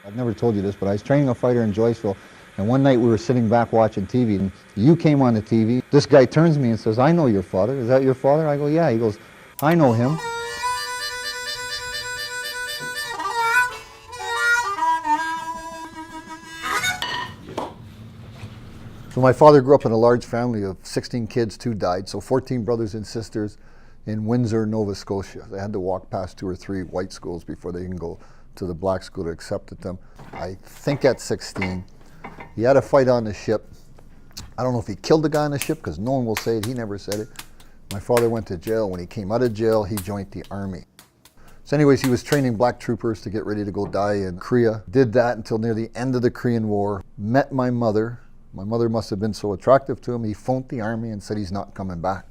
I've never told you this, but I was training a fighter in Joyceville, and one night we were sitting back watching TV, and you came on the TV. This guy turns to me and says, "I know your father. Is that your father?" I go, "Yeah." He goes, "I know him." So my father grew up in a large family of 16 kids, 2 died, so 14 brothers and sisters in Windsor, Nova Scotia. They had to walk past 2 or 3 white schools before they can go to the black school that accepted them. I think at 16, he had a fight on the ship. I don't know if he killed the guy on the ship because no one will say it, he never said it. My father went to jail. When he came out of jail, he joined the army. So anyways, he was training black troopers to get ready to go die in Korea. Did that until near the end of the Korean War. Met my mother. My mother must have been so attractive to him, he phoned the army and said he's not coming back.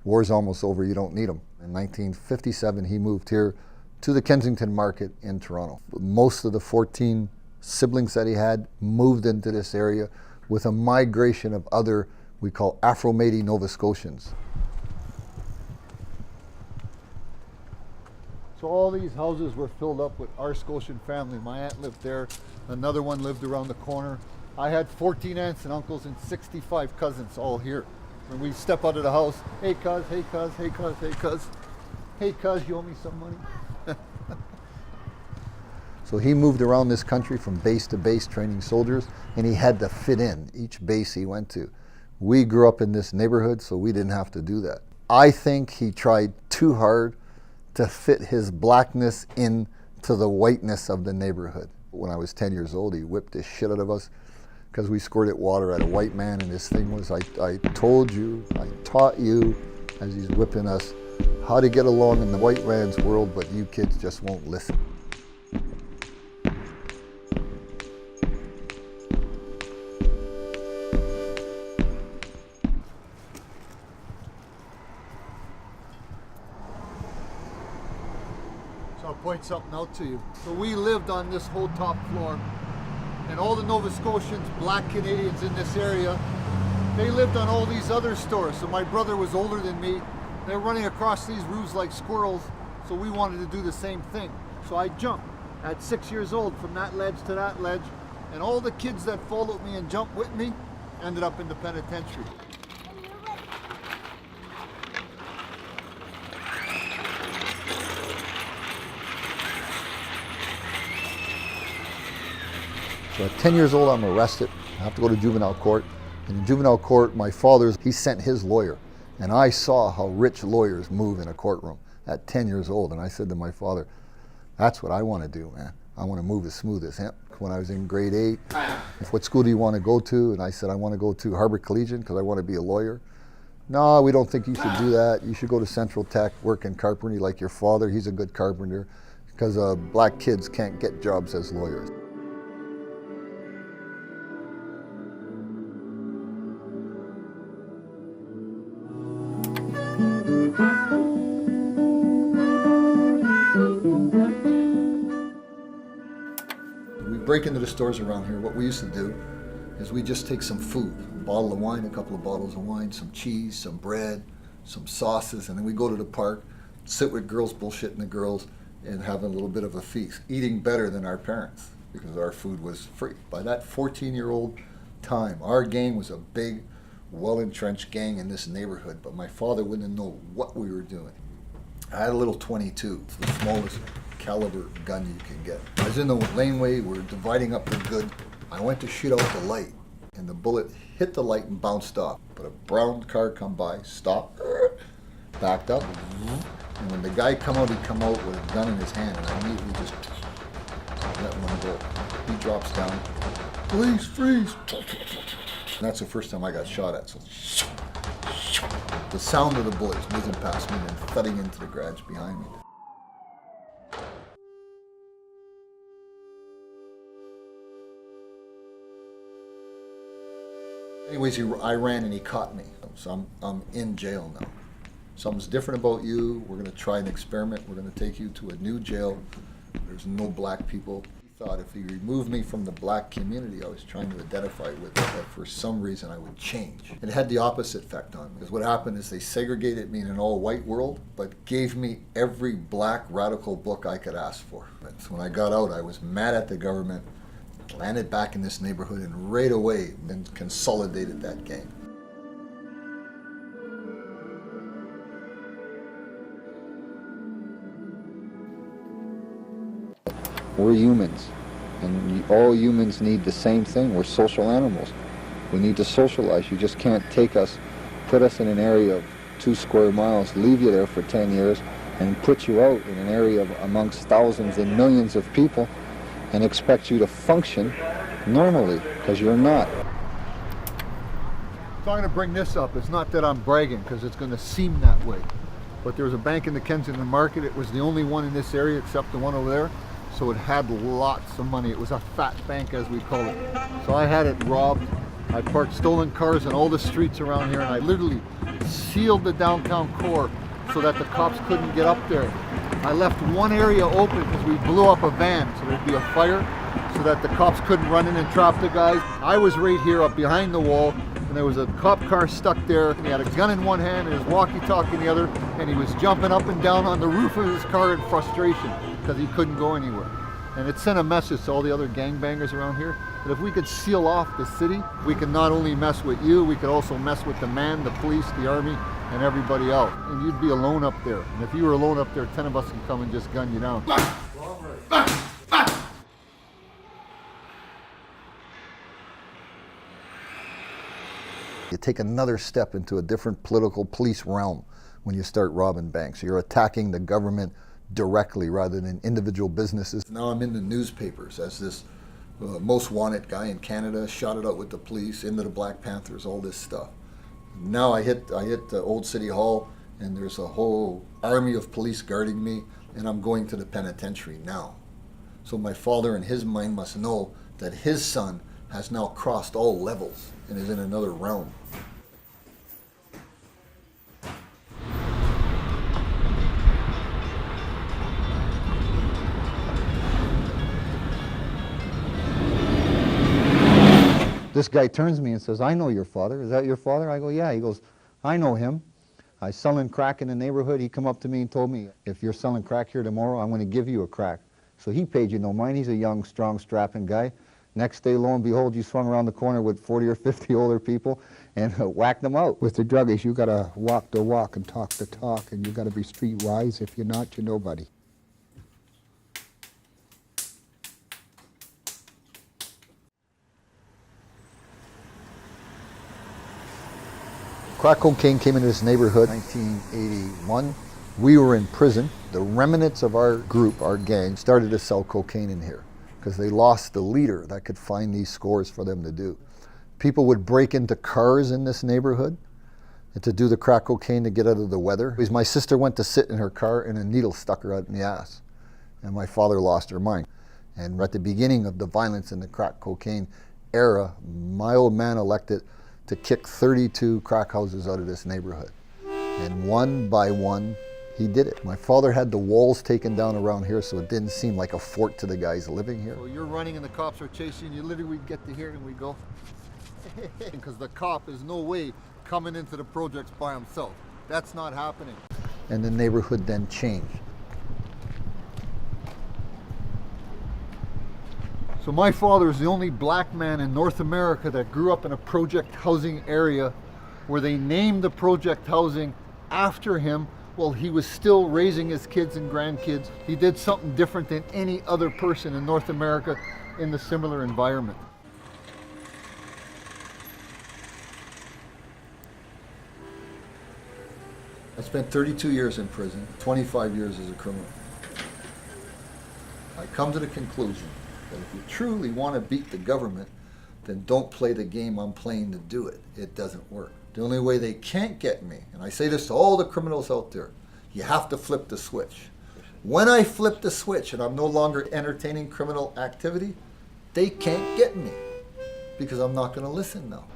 War's almost over, you don't need him. In 1957, he moved here to the Kensington Market in Toronto. Most of the 14 siblings that he had moved into this area with a migration of other, we call Afro-Métis Nova Scotians. So all these houses were filled up with our Scotian family. My aunt lived there, another one lived around the corner. I had 14 aunts and uncles and 65 cousins all here. When we step out of the house, "Hey cuz, hey cuz, hey cuz, hey cuz. Hey cuz, you owe me some money." So he moved around this country from base to base training soldiers, and he had to fit in each base he went to. We grew up in this neighborhood, so we didn't have to do that. I think he tried too hard to fit his blackness into the whiteness of the neighborhood. When I was 10 years old, he whipped the shit out of us because we squirted water at a white man, and his thing was, I told you, I taught you, as he's whipping us, how to get along in the white man's world, but you kids just won't listen. So I'll point something out to you. So we lived on this whole top floor, and all the Nova Scotians, black Canadians in this area, they lived on all these other stores. So my brother was older than me. They were running across these roofs like squirrels, so we wanted to do the same thing. So I jumped at 6 years old from that ledge to that ledge, and all the kids that followed me and jumped with me ended up in the penitentiary. So at 10 years old, I'm arrested. I have to go to juvenile court. And in juvenile court, my he sent his lawyer. And I saw how rich lawyers move in a courtroom at 10 years old. And I said to my father, "That's what I want to do, man. I want to move as smooth as him." When I was in grade 8, "What school do you want to go to?" And I said, "I want to go to Harvard Collegiate because I want to be a lawyer." "No, we don't think you should do that. You should go to Central Tech, work in carpentry like your father. He's a good carpenter," because black kids can't get jobs as lawyers. We break into the stores around here. What we used to do is we just take some food, a bottle of wine, a couple of bottles of wine, some cheese, some bread, some sauces, and then we go to the park, sit with girls, bullshitting the girls, and having a little bit of a feast, eating better than our parents because our food was free. By that 14-year-old time, our gang was a big, well-entrenched gang in this neighborhood, but my father wouldn't know what we were doing. I had a little .22, it's the smallest caliber gun you can get. I was in the laneway, we were dividing up the good. I went to shoot out the light, and the bullet hit the light and bounced off. But a brown car come by, stopped, backed up, and when the guy come out, he come out with a gun in his hand, and I immediately just let one go. He drops down, "Police, freeze!" And that's the first time I got shot at. So the sound of the bullets whizzing past me and then thudding into the garage behind me. Anyways, I ran and he caught me. So I'm in jail now. Something's different about you. We're going to try an experiment. We're going to take you to a new jail. There's no black people. thought if he removed me from the black community I was trying to identify with, that for some reason I would change. It had the opposite effect on me, because what happened is they segregated me in an all-white world, but gave me every black radical book I could ask for. So when I got out, I was mad at the government, landed back in this neighborhood, and right away then consolidated that gang. We're humans, and all humans need the same thing. We're social animals. We need to socialize. You just can't take us, put us in an area of 2 square miles, leave you there for 10 years, and put you out in an area of amongst thousands and millions of people and expect you to function normally, because you're not. So I'm going to bring this up. It's not that I'm bragging, because it's going to seem that way. But there was a bank in the Kensington Market. It was the only one in this area except the one over there. So it had lots of money. It was a fat bank, as we call it. So I had it robbed. I parked stolen cars in all the streets around here, and I literally sealed the downtown core so that the cops couldn't get up there. I left one area open because we blew up a van, so there'd be a fire, so that the cops couldn't run in and trap the guys. I was right here up behind the wall, and there was a cop car stuck there. He had a gun in one hand and his walkie-talkie in the other, and he was jumping up and down on the roof of his car in frustration because he couldn't go anywhere. And it sent a message to all the other gangbangers around here that if we could seal off the city, we could not only mess with you, we could also mess with the man, the police, the army, and everybody else. And you'd be alone up there. And if you were alone up there, 10 of us can come and just gun you down. You take another step into a different political police realm when you start robbing banks. You're attacking the government directly rather than individual businesses. Now I'm in the newspapers as this most wanted guy in Canada, shot it out with the police, into the Black Panthers, all this stuff. Now I hit the old City Hall, and there's a whole army of police guarding me, and I'm going to the penitentiary now. So my father in his mind must know that his son has now crossed all levels and is in another realm. This guy turns to me and says, "I know your father. Is that your father?" I go, "Yeah." He goes, "I know him. I was selling crack in the neighborhood. He come up to me and told me, if you're selling crack here tomorrow, I'm going to give you a crack." So he paid you no mind. He's a young, strong, strapping guy. Next day, lo and behold, you swung around the corner with 40 or 50 older people and whacked them out. With the druggies, you got to walk the walk and talk the talk, and you got to be streetwise. If you're not, you're nobody. Crack cocaine came into this neighborhood in 1981. We were in prison. The remnants of our group, our gang, started to sell cocaine in here because they lost the leader that could find these scores for them to do. People would break into cars in this neighborhood and to do the crack cocaine to get out of the weather. Because my sister went to sit in her car and a needle stuck her out in the ass. And my father lost her mind. And at the beginning of the violence in the crack cocaine era, my old man elected to kick 32 crack houses out of this neighborhood. And one by one, he did it. My father had the walls taken down around here so it didn't seem like a fort to the guys living here. So you're running and the cops are chasing you. Literally, we'd get to here and we go, because the cop is no way coming into the projects by himself. That's not happening. And the neighborhood then changed. So my father is the only black man in North America that grew up in a project housing area where they named the project housing after him while he was still raising his kids and grandkids. He did something different than any other person in North America in the similar environment. I spent 32 years in prison, 25 years as a criminal. I come to the conclusion that if you truly want to beat the government, then don't play the game I'm playing to do it. It doesn't work. The only way they can't get me, and I say this to all the criminals out there, you have to flip the switch. When I flip the switch and I'm no longer entertaining criminal activity, they can't get me because I'm not going to listen now.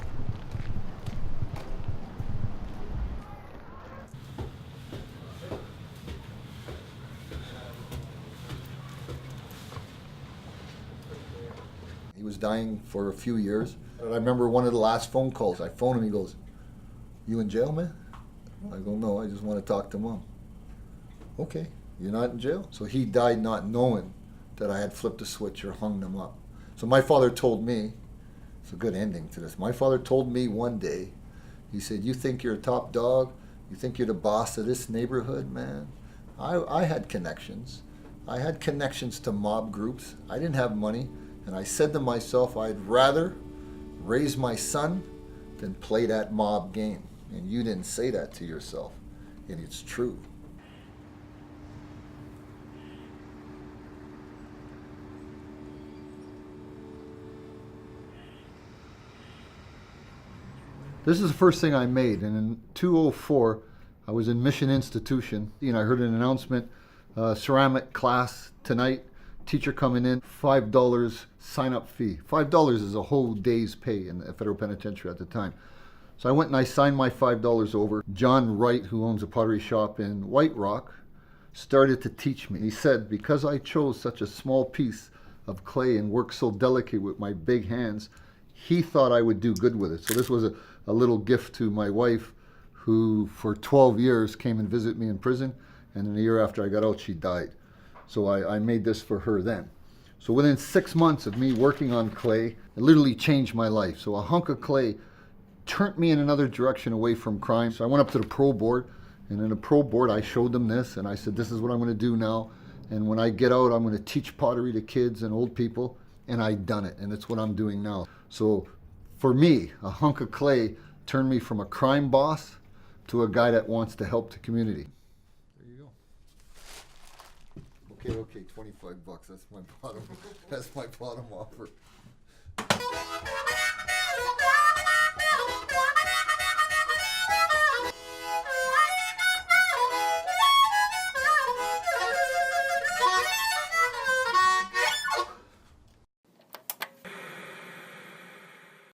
He was dying for a few years. And I remember one of the last phone calls. I phoned him, he goes, "You in jail, man?" I go, "No, I just want to talk to Mom." "Okay, you're not in jail?" So he died not knowing that I had flipped a switch or hung them up. So my father told me, it's a good ending to this. My father told me one day, he said, "You think you're a top dog? You think you're the boss of this neighborhood, man?" I had connections. I had connections to mob groups. I didn't have money. And I said to myself, I'd rather raise my son than play that mob game. And you didn't say that to yourself. And it's true. This is the first thing I made, and in 2004, I was in Mission Institution. I heard an announcement, ceramic class tonight, teacher coming in, $5 sign-up fee. $5 is a whole day's pay in the federal penitentiary at the time. So I went and I signed my $5 over. John Wright, who owns a pottery shop in White Rock, started to teach me. He said, because I chose such a small piece of clay and worked so delicately with my big hands, he thought I would do good with it. So this was a little gift to my wife, who for 12 years came and visited me in prison, and then a year after I got out, she died. So I made this for her then. So within 6 months of me working on clay, it literally changed my life. So a hunk of clay turned me in another direction away from crime. So I went up to the pro board, and in the pro board I showed them this, and I said, this is what I'm going to do now. And when I get out, I'm going to teach pottery to kids and old people, and I've done it, and it's what I'm doing now. So for me, a hunk of clay turned me from a crime boss to a guy that wants to help the community. There you go. Okay, $25. That's my bottom offer.